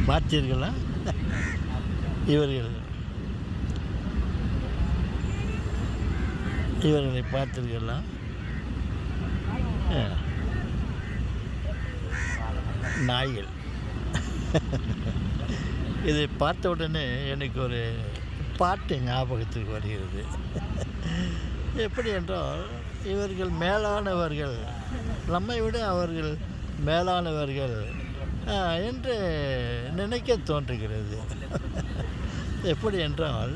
பார்த்தீர்களா? இவர்களை பார்த்தீர்களா? நாய்கள். இதை பார்த்த உடனே எனக்கு ஒரு பாட்டு ஞாபகத்துக்கு வருகிறது. எப்படி என்றால், இவர்கள் மேலானவர்கள், நம்மை விட அவர்கள் மேலானவர்கள் என்று நினைக்க தோன்றுகிறது. எப்படி என்றால்,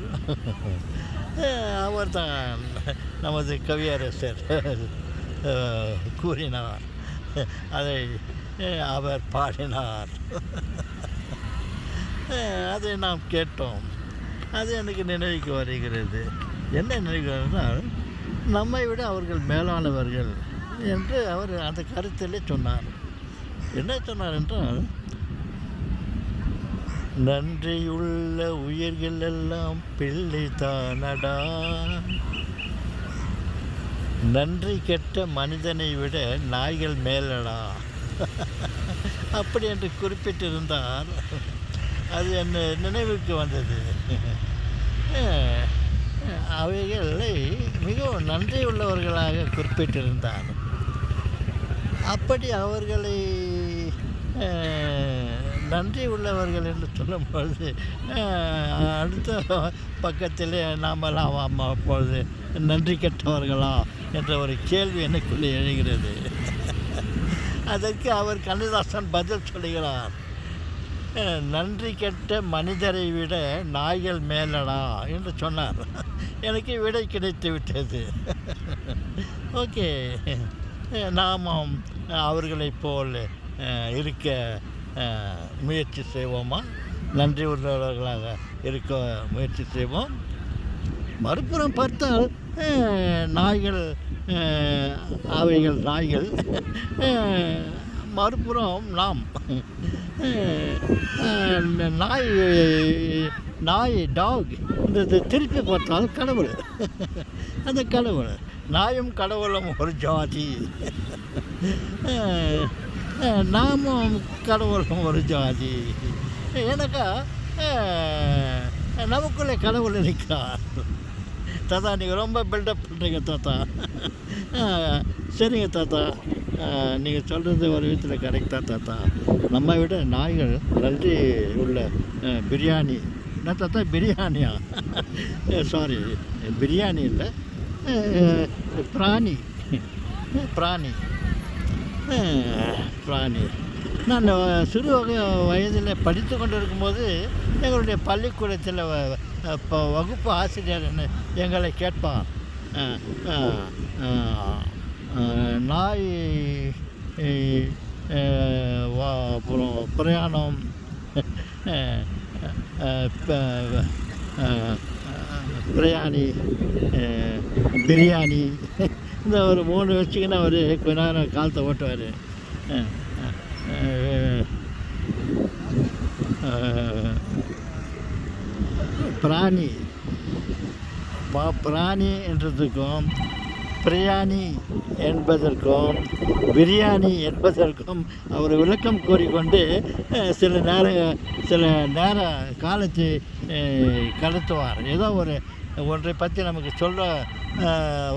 அவர்தான் நமது கவியரசர் கூறினார், அதை அவர் பாடினார், அதை நாம் கேட்டோம். அது எனக்கு நினைவுக்கு வருகிறது. என்ன நினைவுகள், நம்மை விட அவர்கள் மேலானவர்கள் என்று அவர் அந்த கருத்திலே சொன்னார். என்ன சொன்னார் என்றால், நன்றியுள்ள உயிர்கள் எல்லாம் பிள்ளை தானடா, நன்றி கெட்ட மனிதனை விட நாய்கள் மேலடா அப்படி என்று குறிப்பிட்டிருந்தார். அது என்ன நினைவுக்கு வந்தது. அவைகளை மிகவும் நன்றி உள்ளவர்களாக குறிப்பிட்டிருந்தார். அப்படி அவர்களை நன்றி உள்ளவர்கள் என்று சொல்லும்பொழுது, அடுத்த பக்கத்திலே நாமெல்லாம் அப்பொழுது நன்றி கெட்டவர்களா என்ற ஒரு கேள்வி எனக்குள்ளே எழுகிறது. அதற்கு அவர் கண்ணதாசன் பதில் சொல்லுகிறார், நன்றி கெட்ட மனிதரை விட நாய்கள் மேலடா என்று சொன்னார். எனக்கு விடை கிடைத்து விட்டது. ஓகே, நாமும் அவர்களைப் போல் இருக்க முயற்சி செய்வோமா? நன்றி உள்ளவர்களாக இருக்க முயற்சி செய்வோம். மறுபுறம் பார்த்தால் நாய்கள், அவைகள் நாய்கள், மறுபுறம் நாம் நாய் டாக் இந்த திருப்பி பார்த்தால் கடவுள். அந்த கடவுள், நாயும் கடவுளும் ஒரு ஜாதி, நாமும் கடவுளும் ஒரு ஜாதி. எனக்கா நமக்குள்ளே கடவுள் இருக்கிறார். தாத்தா, நீங்கள் ரொம்ப பில்டப் பண்ணுறீங்க தாத்தா. சரிங்க தாத்தா, நீங்கள் சொல்கிறது ஒரு விதத்தில் கரெக்டாக தாத்தா. நம்ம விட நாய்கள் நன்றி உள்ள பிரியாணி. என்ன தாத்தா, பிரியாணியா? சாரி, பிரியாணி இல்லை, பிராணி. பிராணி பிராணி. நான் சிறு வயதில் படித்து கொண்டு இருக்கும்போது எங்களுடைய பள்ளிக்கூடத்தில் வகுப்பு ஆசிரியர் எங்களை கேட்பான், நாய் அப்புறம் பிரயாணம், பிரியாணி, பிரியாணி, இந்த ஒரு 3 வச்சுக்கின்னா அவர் கொஞ்ச நேரம் காலத்தை ஓட்டுவார். பிராணி பிராணி என்றதுக்கும் பிரியாணி என்பதற்கும் பிரியாணி என்பதற்கும் அவர் விளக்கம் கூறிக்கொண்டு சில நேர காலத்தை கடத்துவார். ஏதோ ஒன்றை பற்றி நமக்கு சொல்ல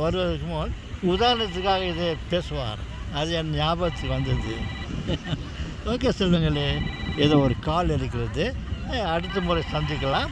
வருவதற்கு முன் உதாரணத்துக்காக இதை பேசுவார். அது என் ஞாபகத்துக்கு வந்தது. ஓகே சொல்லுங்களே, ஏதோ ஒரு கால் இருக்கிறது. அடுத்த முறை சந்திக்கலாம்.